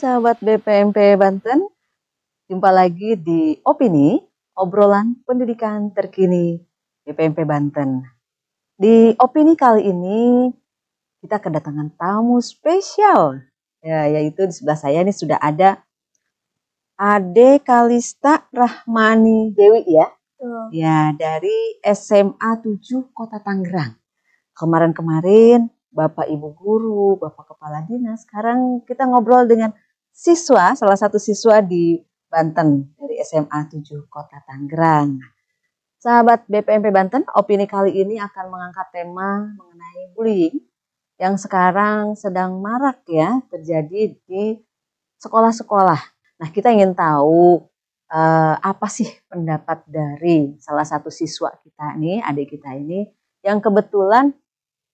sahabat BPMP Banten, jumpa lagi di Opini, obrolan pendidikan terkini BPMP Banten. Di Opini kali ini kita kedatangan tamu spesial, yaitu di sebelah saya ini sudah ada Ade Kalista Rahmani Dewi ya. Ya, dari SMA 7 Kota Tangerang. Kemarin-kemarin Bapak Ibu Guru, Bapak Kepala Dinas, sekarang kita ngobrol dengan siswa, salah satu siswa di Banten dari SMA 7 Kota Tangerang. Sahabat BPMP Banten, opini kali ini akan mengangkat tema mengenai bullying yang sekarang sedang marak ya terjadi di sekolah-sekolah. Nah, kita ingin tahu apa sih pendapat dari salah satu siswa kita nih, adik kita ini, yang kebetulan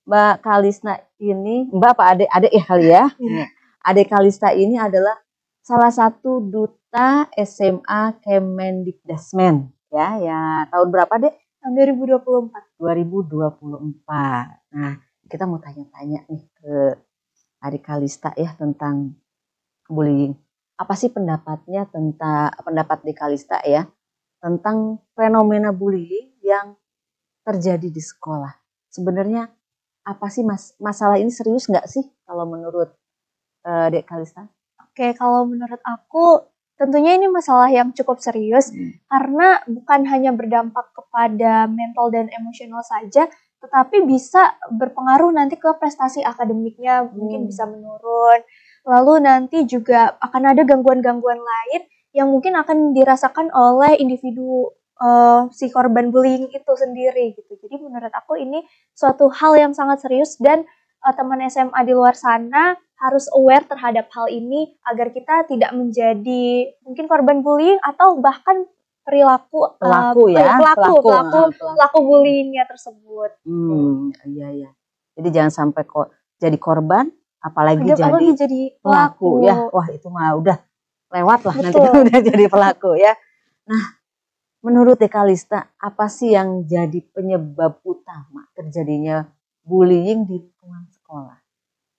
Mbak Kalista ini, Mbak apa adik ya kali ya? Adik Kalista ini adalah salah satu duta SMA Kemendikdasmen ya tahun berapa Dek? Tahun 2024. 2024. Nah, kita mau tanya-tanya nih ke adik Kalista ya tentang bullying. Apa sih pendapat di Kalista ya tentang fenomena bullying yang terjadi di sekolah? Sebenarnya apa sih masalah ini serius nggak sih kalau menurut Dek Kalista? Oke, kalau menurut aku tentunya ini masalah yang cukup serius karena bukan hanya berdampak kepada mental dan emosional saja, tetapi bisa berpengaruh nanti ke prestasi akademiknya, mungkin bisa menurun. Lalu nanti juga akan ada gangguan-gangguan lain yang mungkin akan dirasakan oleh individu si korban bullying itu sendiri gitu. Jadi menurut aku ini suatu hal yang sangat serius dan teman SMA di luar sana harus aware terhadap hal ini agar kita tidak menjadi mungkin korban bullying atau bahkan pelaku bullyingnya tersebut. Iya. Jadi jangan sampai kok jadi korban, apalagi jadi pelaku ya. Wah, itu mah udah lewat lah. Betul. Nanti kita udah jadi pelaku ya. Nah, menurut Dek Kalista, apa sih yang jadi penyebab utama terjadinya bullying di lingkungan sekolah?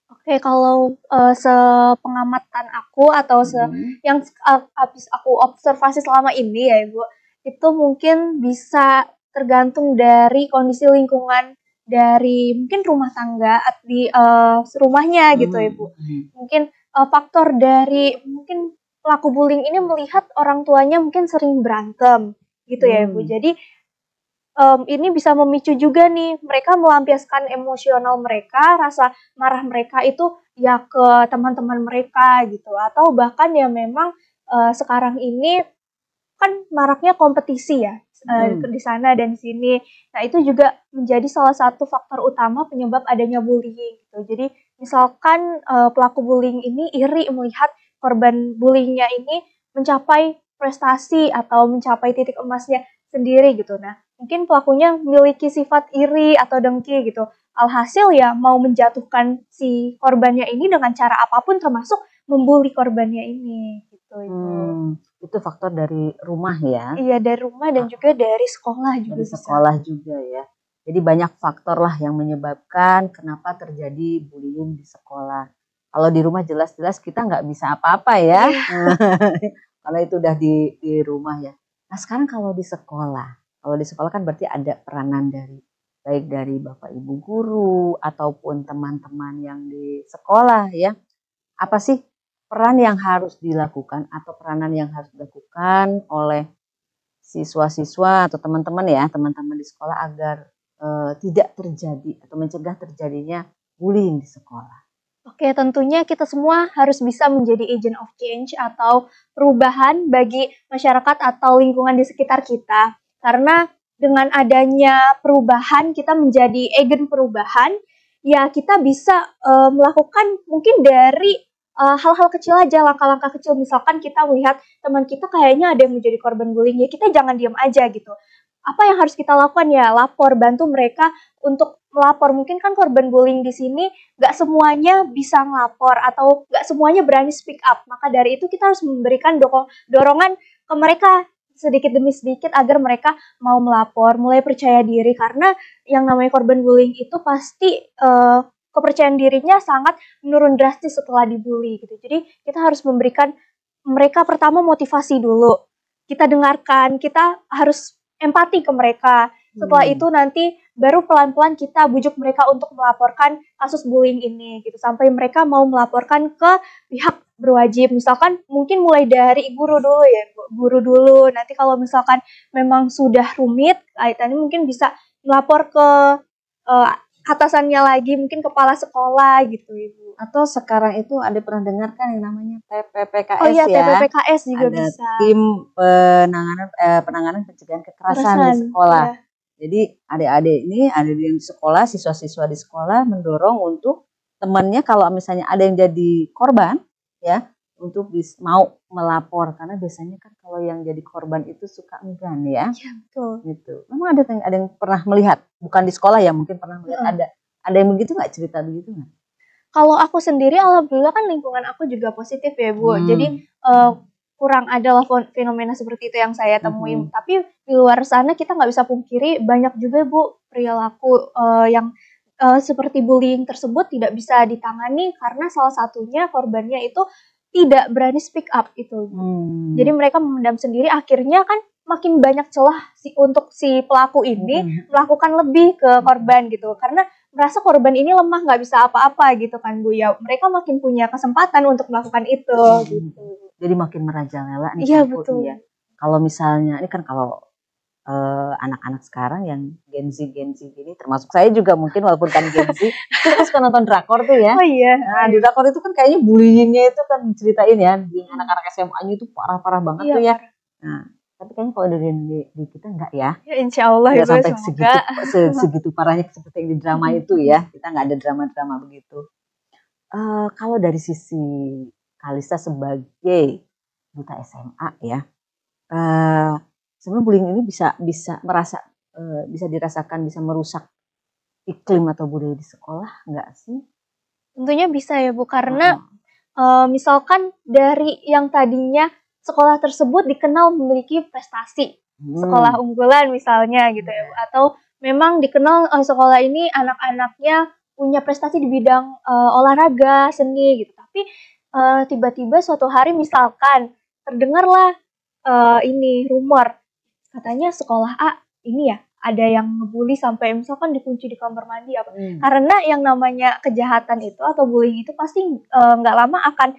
Oke, kalau sepengamatan aku atau yang habis aku observasi selama ini ya Ibu, itu mungkin bisa tergantung dari kondisi lingkungan dari mungkin rumah tangga di rumahnya gitu Ibu. Mungkin faktor dari mungkin pelaku bullying ini melihat orang tuanya mungkin sering berantem gitu ya Ibu. Jadi ini bisa memicu juga nih mereka melampiaskan emosional mereka, rasa marah mereka itu ya ke teman-teman mereka gitu, atau bahkan ya memang sekarang ini kan maraknya kompetisi ya di sana dan sini. Nah, itu juga menjadi salah satu faktor utama penyebab adanya bullying gitu. Jadi misalkan pelaku bullying ini iri melihat korban bullyingnya ini mencapai prestasi atau mencapai titik emasnya sendiri gitu. Nah, mungkin pelakunya memiliki sifat iri atau dengki gitu. Alhasil ya mau menjatuhkan si korbannya ini dengan cara apapun termasuk membuli korbannya ini gitu. Itu faktor dari rumah ya? Iya, dari rumah dan juga dari sekolah juga. Dari sekolah juga ya. Jadi banyak faktor lah yang menyebabkan kenapa terjadi bullying di sekolah. Kalau di rumah jelas-jelas kita nggak bisa apa-apa ya. Kalau itu udah di rumah ya. Nah, sekarang kalau di sekolah kan berarti ada peranan baik dari Bapak Ibu Guru ataupun teman-teman yang di sekolah ya. Apa sih peran yang harus dilakukan atau peranan yang harus dilakukan oleh siswa-siswa atau teman-teman di sekolah agar tidak terjadi atau mencegah terjadinya bullying di sekolah? Oke, tentunya kita semua harus bisa menjadi agent of change atau perubahan bagi masyarakat atau lingkungan di sekitar kita. Karena dengan adanya perubahan, kita menjadi agen perubahan, ya kita bisa melakukan mungkin dari hal-hal kecil aja, langkah-langkah kecil. Misalkan kita melihat teman kita kayaknya ada yang menjadi korban bullying, ya kita jangan diam aja gitu. Apa yang harus kita lakukan ya? Lapor, bantu mereka untuk melapor. Mungkin kan korban bullying di sini gak semuanya bisa ngelapor atau gak semuanya berani speak up. Maka dari itu kita harus memberikan dorongan ke mereka sedikit demi sedikit agar mereka mau melapor, mulai percaya diri. Karena yang namanya korban bullying itu pasti kepercayaan dirinya sangat menurun drastis setelah dibully gitu. Jadi kita harus memberikan mereka pertama motivasi dulu. Kita dengarkan, kita harus empati ke mereka. Setelah itu nanti baru pelan-pelan kita bujuk mereka untuk melaporkan kasus bullying ini gitu sampai mereka mau melaporkan ke pihak berwajib. Misalkan mungkin mulai dari guru dulu ya, guru dulu. Nanti kalau misalkan memang sudah rumit kaitannya mungkin bisa melapor ke atasannya lagi, mungkin kepala sekolah gitu Ibu. Atau sekarang itu ada pernah dengar kan yang namanya TPPKS Oh iya, ya. TPPKS juga Ada bisa. tim penanganan pencegahan kekerasan di sekolah. Ya. Jadi adik-adik ini ada di sekolah, siswa-siswa di sekolah mendorong untuk temannya kalau misalnya ada yang jadi korban ya untuk mau melapor karena biasanya kan kalau yang jadi korban itu suka enggan ya. Iya betul. Gitu. Memang ada yang pernah melihat, bukan di sekolah ya mungkin pernah melihat ada yang begitu nggak, cerita begitu nggak? Kalau aku sendiri alhamdulillah kan lingkungan aku juga positif ya Bu. Jadi kurang adalah fenomena seperti itu yang saya temui. Tapi di luar sana kita nggak bisa pungkiri banyak juga Bu perilaku yang seperti bullying tersebut tidak bisa ditangani karena salah satunya korbannya itu tidak berani speak up itu. Jadi mereka memendam sendiri, akhirnya kan makin banyak celah untuk si pelaku ini melakukan lebih ke korban gitu. Karena merasa korban ini lemah, nggak bisa apa-apa gitu kan Bu ya. Mereka makin punya kesempatan untuk melakukan itu gitu. Jadi makin merajalela nih. Iya betul. Ya. Kalau misalnya ini kan kalau anak-anak sekarang yang Gen Z gini, termasuk saya juga mungkin walaupun kan Gen Z, kita suka nonton drakor tuh ya. Oh iya. Nah di drakor itu kan kayaknya bullyingnya itu kan ceritain ya, di anak-anak SMA-nya itu parah-parah banget tuh ya. Nah tapi kan kalau di kita enggak ya. Ya insya Allah ya sampai segitu parahnya seperti yang di drama itu ya. Kita nggak ada drama-drama begitu. Kalau dari sisi Kalista sebagai duta SMA ya, sebenarnya bullying ini bisa dirasakan bisa merusak iklim atau budaya di sekolah nggak sih? Tentunya bisa ya Bu, karena misalkan dari yang tadinya sekolah tersebut dikenal memiliki prestasi, sekolah unggulan misalnya gitu ya Bu, atau memang dikenal sekolah ini anak-anaknya punya prestasi di bidang olahraga, seni gitu. Tapi tiba-tiba suatu hari misalkan terdengarlah ini rumor katanya sekolah A ini ya ada yang ngebully sampai misalkan dikunci di kamar mandi apa. Karena yang namanya kejahatan itu atau bullying itu pasti nggak lama akan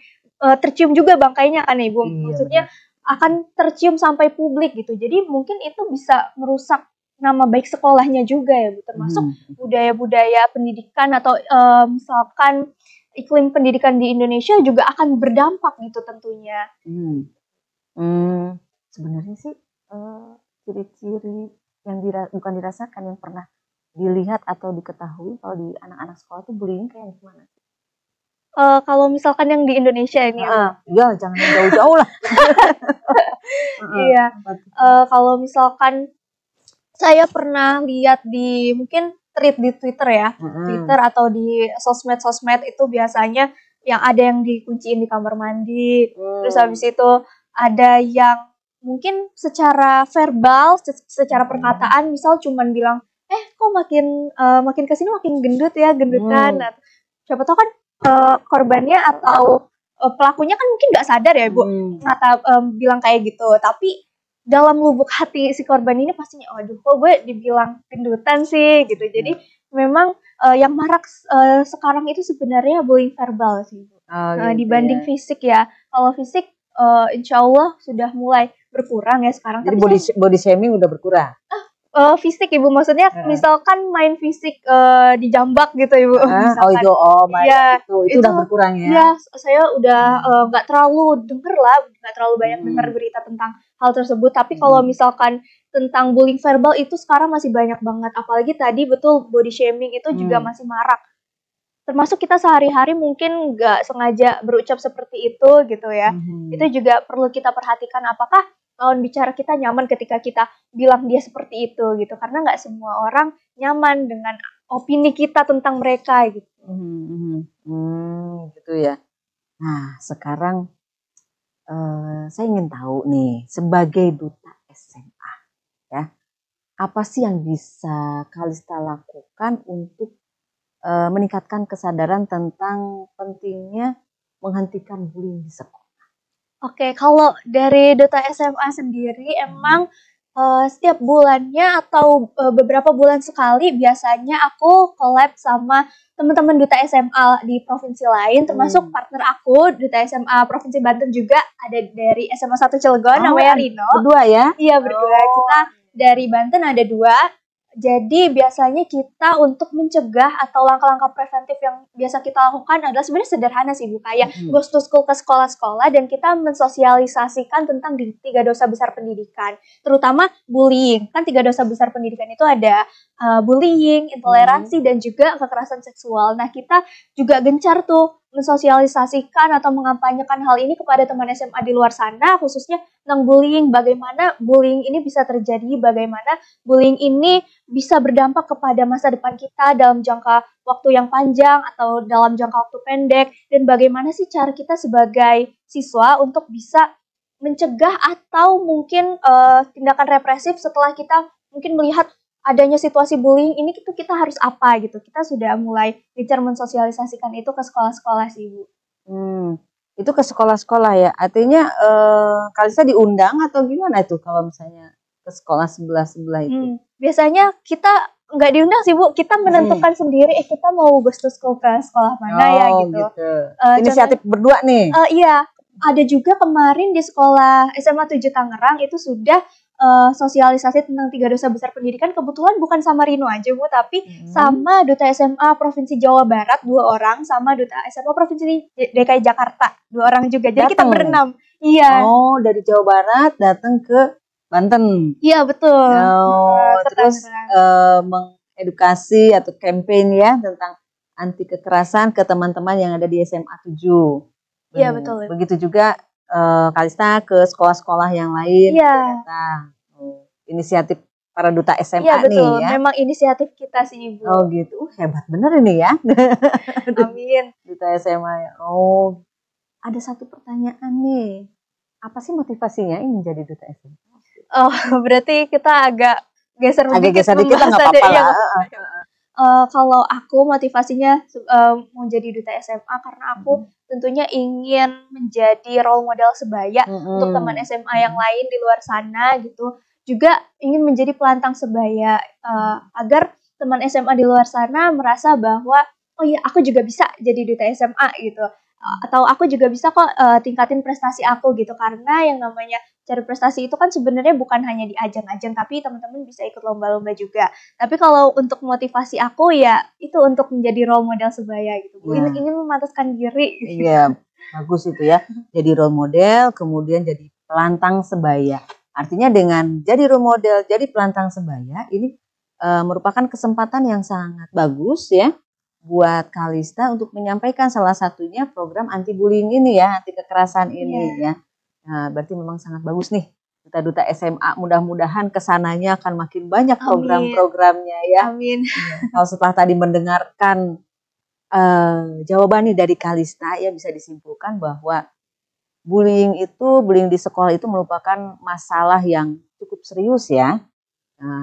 tercium juga bangkainya kan Ibu. Maksudnya akan tercium sampai publik gitu. Jadi mungkin itu bisa merusak nama baik sekolahnya juga ya Bu. Termasuk budaya-budaya pendidikan atau misalkan iklim pendidikan di Indonesia juga akan berdampak gitu tentunya. Sebenarnya sih ciri-ciri yang bukan dirasakan, yang pernah dilihat atau diketahui kalau di anak-anak sekolah tuh bullying kayak gimana? Kalau misalkan yang di Indonesia ini ya jangan jauh-jauh lah. Iya. Kalau misalkan saya pernah lihat di mungkin tweet di Twitter ya, Twitter atau di sosmed itu biasanya yang ada yang dikunciin di kamar mandi, terus habis itu ada yang mungkin secara verbal, secara perkataan, misal cuman bilang, kok makin kesini makin gendut ya, gendutan. Nah, siapa tahu kan korbannya atau pelakunya kan mungkin nggak sadar ya Bu, bilang kayak gitu. Tapi dalam lubuk hati si korban ini pastinya, aduh kok gue dibilang gendutan sih gitu. Jadi memang yang marak sekarang itu sebenarnya bullying verbal sih Bu. Dibanding fisik ya. Kalau fisik insya Allah sudah mulai berkurang ya sekarang. Jadi body shaming udah berkurang? Fisik Ibu, maksudnya misalkan main fisik dijambak gitu Ibu. Itu udah berkurang ya? Iya, saya udah nggak terlalu nggak terlalu banyak dengar berita tentang hal tersebut. Tapi kalau misalkan tentang bullying verbal itu sekarang masih banyak banget. Apalagi tadi betul body shaming itu juga masih marak. Termasuk kita sehari-hari mungkin nggak sengaja berucap seperti itu gitu ya. Itu juga perlu kita perhatikan apakah lawan bicara kita nyaman ketika kita bilang dia seperti itu gitu. Karena nggak semua orang nyaman dengan opini kita tentang mereka gitu. Gitu ya. Nah sekarang saya ingin tahu nih sebagai duta SMA ya, apa sih yang bisa Kalista lakukan untuk meningkatkan kesadaran tentang pentingnya menghentikan bullying di sekolah? Oke, kalau dari Duta SMA sendiri emang setiap bulannya atau beberapa bulan sekali biasanya aku collab sama teman-teman Duta SMA di provinsi lain, termasuk partner aku Duta SMA Provinsi Banten juga ada dari SMA 1 Cilegon namanya Rino. Berdua ya? Iya berdua, kita dari Banten ada 2. Jadi biasanya kita untuk mencegah atau langkah-langkah preventif yang biasa kita lakukan adalah sebenarnya sederhana sih Bu, kayak goes to school ke sekolah-sekolah dan kita mensosialisasikan tentang 3 dosa besar pendidikan, terutama bullying. Kan 3 dosa besar pendidikan itu ada bullying, intoleransi dan juga kekerasan seksual. Nah, kita juga gencar tuh mensosialisasikan atau mengampanyekan hal ini kepada teman SMA di luar sana, khususnya tentang bullying, bagaimana bullying ini bisa terjadi, bagaimana bullying ini bisa berdampak kepada masa depan kita dalam jangka waktu yang panjang atau dalam jangka waktu pendek, dan bagaimana sih cara kita sebagai siswa untuk bisa mencegah atau mungkin tindakan represif setelah kita mungkin melihat adanya situasi bullying ini, kita harus apa gitu. Kita sudah mulai gencar mensosialisasikan itu ke sekolah-sekolah sih Bu. Itu ke sekolah-sekolah ya, artinya Kalista diundang atau gimana itu kalau misalnya ke sekolah sebelah-sebelah itu? Biasanya kita nggak diundang sih Bu, kita menentukan sendiri kita mau goes to school ke sekolah mana ya gitu. Inisiatif berdua nih? Iya, ada juga kemarin di sekolah SMA 7 Tangerang itu sudah sosialisasi tentang 3 dosa besar pendidikan, kebetulan bukan sama Rino aja Bu, tapi sama Duta SMA Provinsi Jawa Barat 2 orang, sama Duta SMA Provinsi DKI Jakarta 2 orang juga, jadi kita berenam. Iya. Oh, dari Jawa Barat datang ke Banten. Iya betul. Terus mengedukasi atau campaign ya tentang anti kekerasan ke teman-teman yang ada di SMA 7. Iya betul. Begitu juga Kalista ke sekolah-sekolah yang lain. Iya. Inisiatif para duta SMA iya, betul. nih ya. Memang inisiatif kita sih Ibu. Oh gitu, hebat bener ini ya. Amin. Duta SMA ya. Oh, ada satu pertanyaan nih. Apa sih motivasinya ini menjadi duta SMA? Oh, berarti kita agak geser dikit lah, nggak apa-apa lah. Kalau aku motivasinya mau jadi duta SMA karena aku tentunya ingin menjadi role model sebaya untuk teman SMA yang lain di luar sana gitu. Juga ingin menjadi pelantang sebaya agar teman SMA di luar sana merasa bahwa oh iya aku juga bisa jadi duta SMA gitu. Atau aku juga bisa kok tingkatin prestasi aku gitu, karena yang namanya cari prestasi itu kan sebenarnya bukan hanya di ajang-ajang, tapi teman-teman bisa ikut lomba-lomba juga. Tapi kalau untuk motivasi aku ya itu untuk menjadi role model sebaya gitu. Ya. Ingin memantaskan diri. Iya, bagus itu ya. Jadi role model, kemudian jadi pelantang sebaya. Artinya dengan jadi role model, jadi pelantang sebaya, ini merupakan kesempatan yang sangat bagus ya buat Kalista untuk menyampaikan salah satunya program anti bullying ini ya, anti kekerasan ini ya. Nah, berarti memang sangat bagus nih. Duta-duta SMA mudah-mudahan kesananya akan makin banyak program-programnya ya. Amin. Kalau setelah tadi mendengarkan jawaban nih dari Kalista ya, bisa disimpulkan bahwa bullying di sekolah itu merupakan masalah yang cukup serius ya.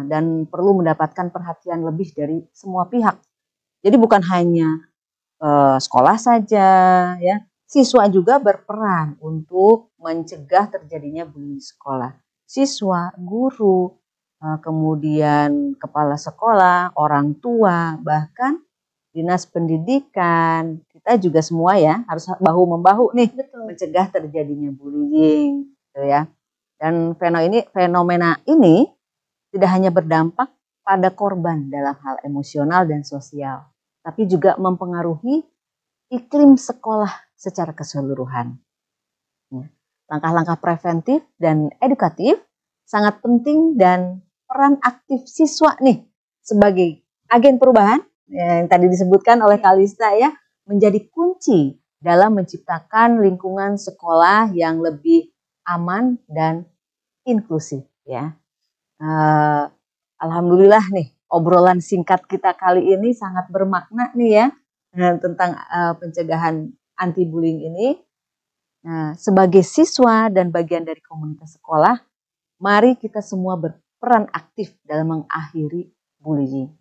Dan perlu mendapatkan perhatian lebih dari semua pihak. Jadi bukan hanya sekolah saja ya, siswa juga berperan untuk mencegah terjadinya bullying di sekolah. Siswa, guru, kemudian kepala sekolah, orang tua, bahkan dinas pendidikan, kita juga semua ya harus bahu-membahu nih. Betul. Mencegah terjadinya bullying gitu ya. Dan fenomena ini tidak hanya berdampak pada korban dalam hal emosional dan sosial, tapi juga mempengaruhi iklim sekolah secara keseluruhan. Langkah-langkah preventif dan edukatif sangat penting, dan peran aktif siswa nih sebagai agen perubahan yang tadi disebutkan oleh Kalista ya, menjadi kunci dalam menciptakan lingkungan sekolah yang lebih aman dan inklusif ya. Alhamdulillah nih, obrolan singkat kita kali ini sangat bermakna nih ya, tentang pencegahan anti bullying ini. Nah, sebagai siswa dan bagian dari komunitas sekolah, mari kita semua berperan aktif dalam mengakhiri bullying.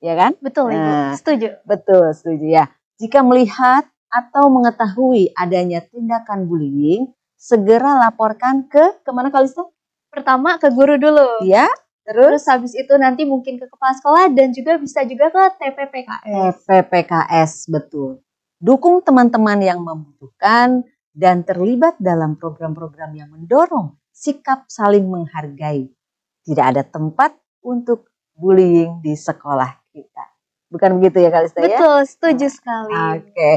ya kan? Betul, Ibu. Nah, Setuju. betul, setuju ya. Jika melihat atau mengetahui adanya tindakan bullying, segera laporkan ke kemana Kalista? Pertama ke guru dulu. Ya, Terus habis itu nanti mungkin ke kepala sekolah dan juga bisa juga ke TPPKS. TPPKS, betul. Dukung teman-teman yang membutuhkan dan terlibat dalam program-program yang mendorong sikap saling menghargai. Tidak ada tempat untuk bullying di sekolah kita. Bukan begitu ya Kalista ya? Betul, setuju sekali. Oke.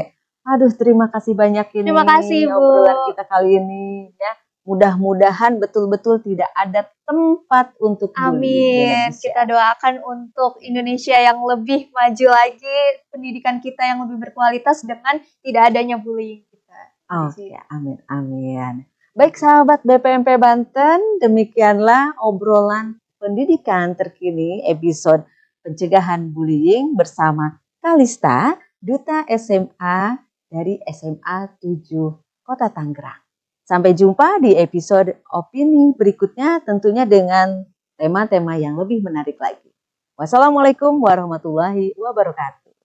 Aduh, terima kasih banyak ini. Terima kasih, Bu. Obrolan kita kali ini ya. Mudah-mudahan betul-betul tidak ada tempat untuk bullying di Amin. Indonesia. Kita doakan untuk Indonesia yang lebih maju lagi, pendidikan kita yang lebih berkualitas dengan tidak adanya bullying kita. Oke, amin, amin. Baik sahabat BPMP Banten, demikianlah obrolan pendidikan terkini episode pencegahan bullying bersama Kalista, Duta SMA dari SMA 7 Kota Tangerang. Sampai jumpa di episode opini berikutnya tentunya dengan tema-tema yang lebih menarik lagi. Wassalamualaikum warahmatullahi wabarakatuh.